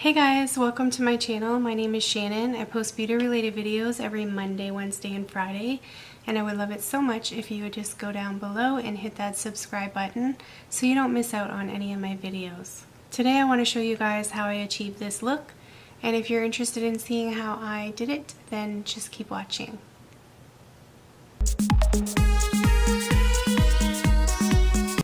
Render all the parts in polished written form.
Hey guys, welcome to my channel. My name is Shannon. I post beauty related videos every Monday, Wednesday, and Friday, and I would love it so much if you would just go down below and hit that subscribe button so you don't miss out on any of my videos. Today I want to show you guys how I achieved this look, and if you're interested in seeing how I did it, then just keep watching.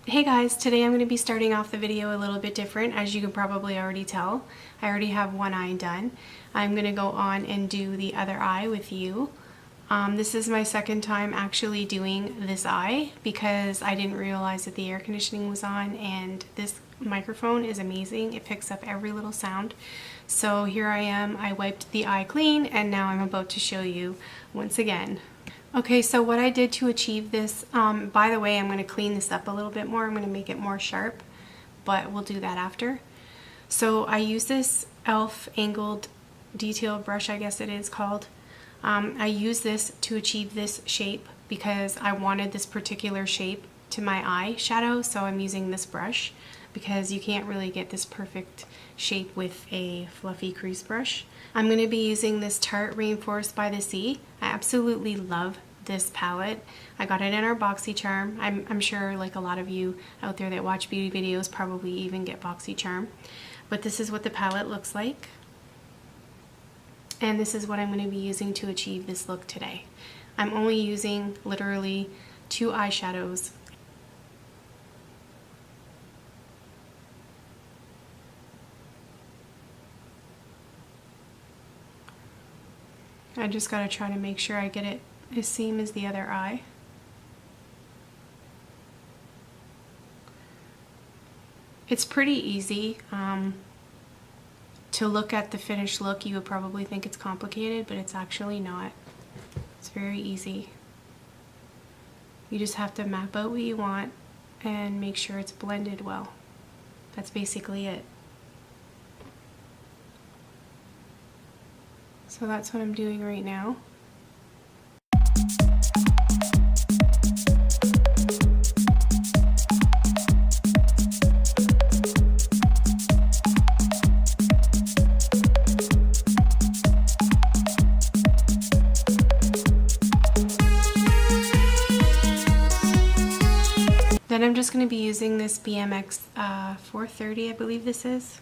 Hey guys, today I'm going to be starting off the video a little bit different, as you can probably already tell. I already have one eye done. I'm going to go on and do the other eye with you. This is my second time actually doing this eye because I didn't realize that the air conditioning was on, and this microphone is amazing. It picks up every little sound. So here I am, I wiped the eye clean, and now I'm about to show you once again. Okay, so what I did to achieve this, by the way, I'm going to clean this up a little bit more. I'm going to make it more sharp, but we'll do that after. So I use this e.l.f. angled detail brush, I guess it is called. I use this to achieve this shape because I wanted this particular shape to my eye shadow, so I'm using this brush because you can't really get this perfect shape with a fluffy crease brush. I'm going to be using this Tarte Rainforest by the Sea. I absolutely love this palette. I got it in our BoxyCharm. I'm sure like a lot of you out there that watch beauty videos probably even get BoxyCharm. But this is what the palette looks like. And this is what I'm going to be using to achieve this look today. I'm only using literally 2 eyeshadows. I just gotta try to make sure I get it the same as the other eye. It's pretty easy. To look at the finished look, you would probably think it's complicated, but it's actually not. It's very easy. You just have to map out what you want and make sure it's blended well. That's basically it. So that's what I'm doing right now. Then I'm just going to be using this BMX 430, I believe this is.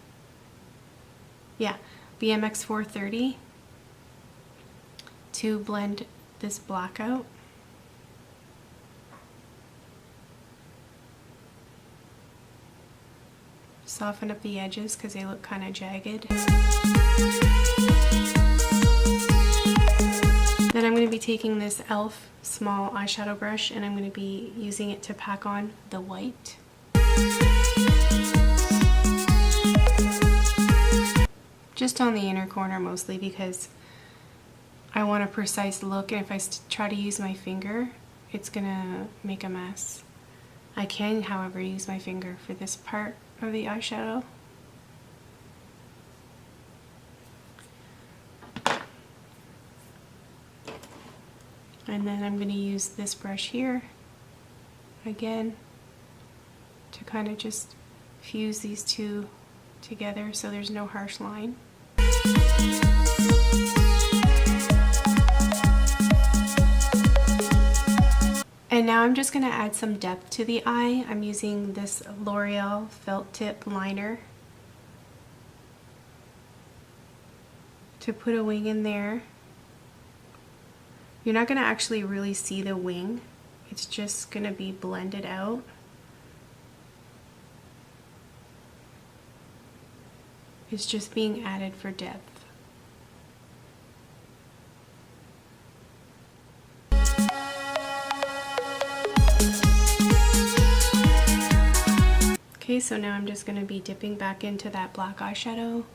Yeah, BMX 430. To blend this black out. Soften up the edges because they look kind of jagged. Then I'm going to be taking this e.l.f. small eyeshadow brush and I'm going to be using it to pack on the white. Just on the inner corner mostly because I want a precise look, and if I try to use my finger, it's gonna make a mess. I can, however, use my finger for this part of the eyeshadow. And then I'm gonna use this brush here, again, to kind of just fuse these two together so there's no harsh line. And now I'm just going to add some depth to the eye. I'm using this Loreal felt tip liner to put a wing in there. You're not going to actually really see the wing. It's just going to be blended out. It's just being added for depth. Okay, so now I'm just going to be dipping back into that black eyeshadow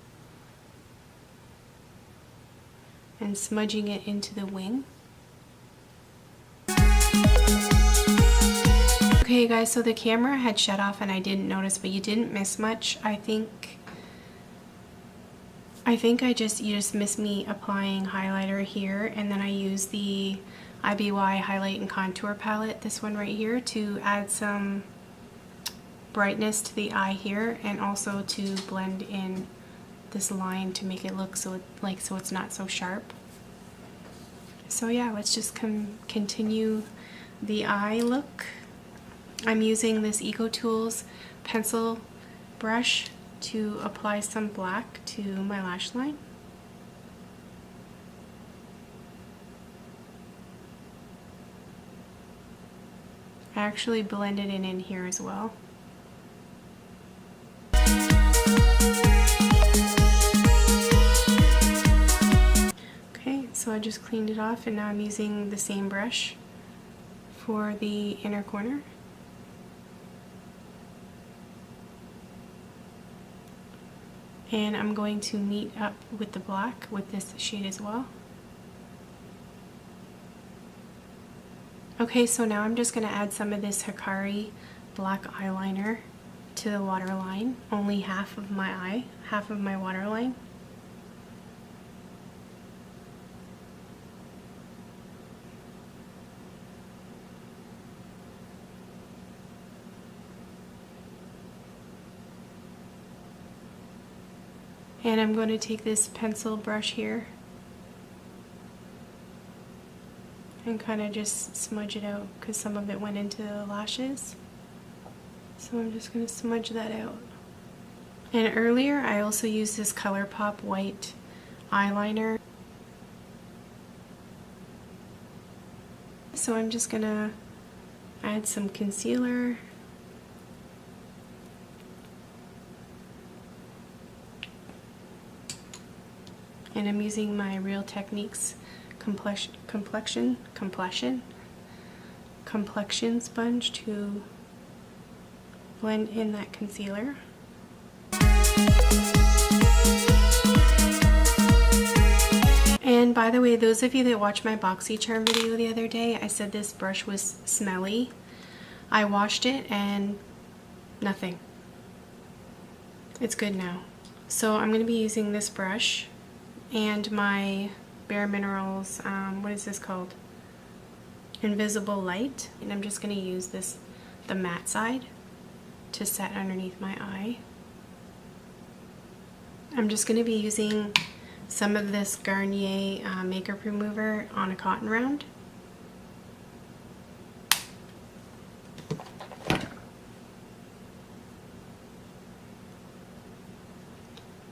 and smudging it into the wing. Okay guys, so the camera had shut off and I didn't notice, but you didn't miss much. I think you just missed me applying highlighter here, and then I used the IBY Highlight and Contour palette, this one right here, to add some brightness to the eye here and also to blend in this line to make it look so it's not so sharp. So yeah, let's just continue the eye look. I'm using this EcoTools pencil brush to apply some black to my lash line. I actually blended it in here as well. Okay, so I just cleaned it off and now I'm using the same brush for the inner corner. And I'm going to meet up with the black with this shade as well. Okay, so now I'm just going to add some of this Hikari black eyeliner to the waterline, only half of my eye, half of my waterline. And I'm going to take this pencil brush here and kind of just smudge it out because some of it went into the lashes. So I'm just going to smudge that out. And earlier I also used this ColourPop white eyeliner. So I'm just going to add some concealer. And I'm using my Real Techniques complexion sponge to blend in that concealer. And by the way, those of you that watched my BoxyCharm video the other day, I said this brush was smelly. I washed it and nothing. It's good now. So I'm going to be using this brush and my Bare Minerals, what is this called? Invisible Light. And I'm just going to use this, the matte side, to set underneath my eye. I'm just going to be using some of this Garnier makeup remover on a cotton round.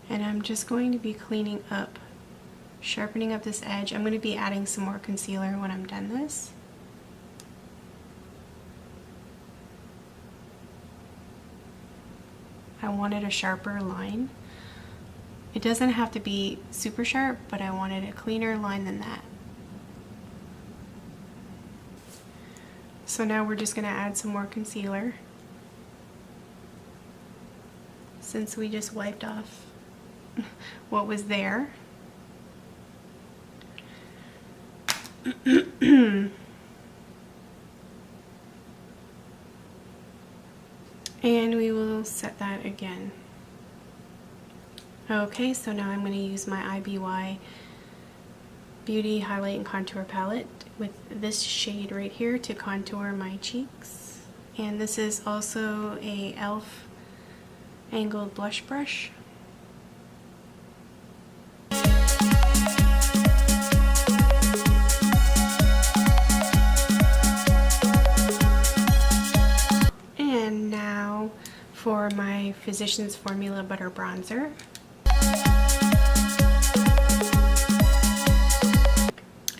And I'm just going to be cleaning up, sharpening up this edge. I'm going to be adding some more concealer when I'm done this. I wanted a sharper line. It doesn't have to be super sharp, but I wanted a cleaner line than that. So now we're just going to add some more concealer, since we just wiped off what was there. And we will set that again. Okay, so now I'm going to use my IBY Beauty Highlight and Contour Palette with this shade right here to contour my cheeks. And this is also a e.l.f. angled blush brush. And now for my Physicians Formula Butter Bronzer.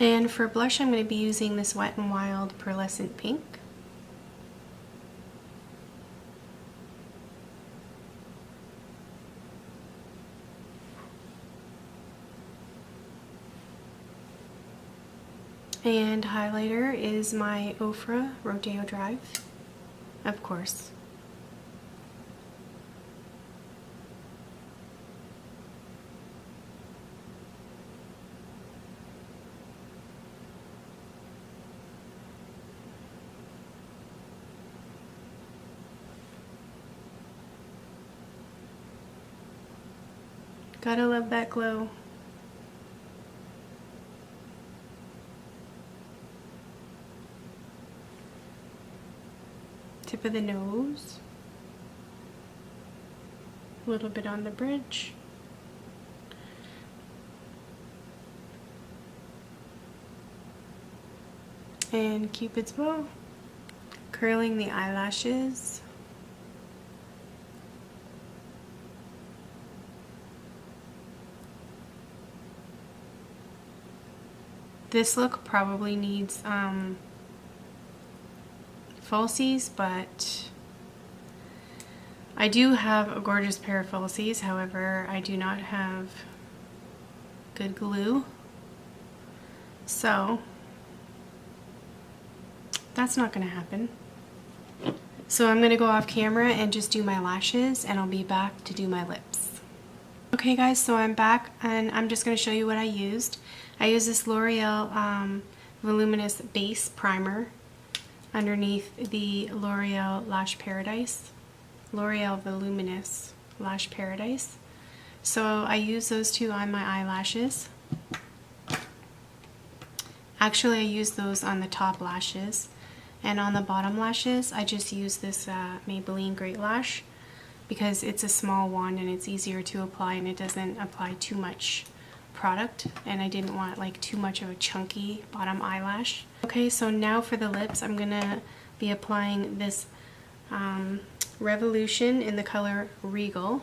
And for blush, I'm going to be using this Wet n Wild Pearlescent Pink. And highlighter is my Ofra Rodeo Drive, of course. Gotta love that glow. Tip of the nose. A little bit on the bridge. And Cupid's bow. Curling the eyelashes. This look probably needs falsies, but I do have a gorgeous pair of falsies. However, I do not have good glue, so that's not going to happen. So I'm going to go off camera and just do my lashes, and I'll be back to do my lips. Okay guys, so I'm back and I'm just going to show you what I used. I used this L'Oreal Voluminous Base Primer underneath the L'Oreal Lash Paradise. L'Oreal Voluminous Lash Paradise. So I use those two on my eyelashes. Actually, I use those on the top lashes. And on the bottom lashes, I just use this Maybelline Great Lash because it's a small wand and it's easier to apply and it doesn't apply too much product, and I didn't want like too much of a chunky bottom eyelash. Okay, so now for the lips, I'm gonna be applying this Revolution in the color Regal.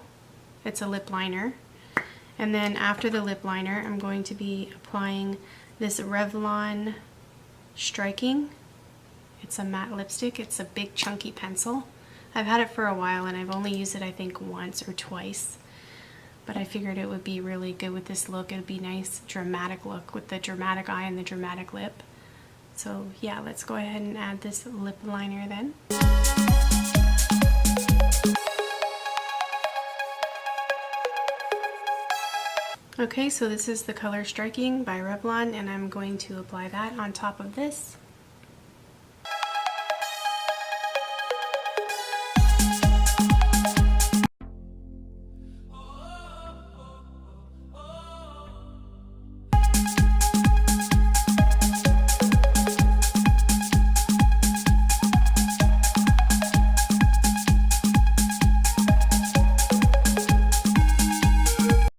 It's a lip liner. And then after the lip liner, I'm going to be applying this Revlon Striking. It's a matte lipstick. It's a big chunky pencil. I've had it for a while and I've only used it I think once or twice. But I figured it would be really good with this look. It would be a nice dramatic look with the dramatic eye and the dramatic lip. So yeah, let's go ahead and add this lip liner then. Okay, so this is the color Striking by Revlon, and I'm going to apply that on top of this.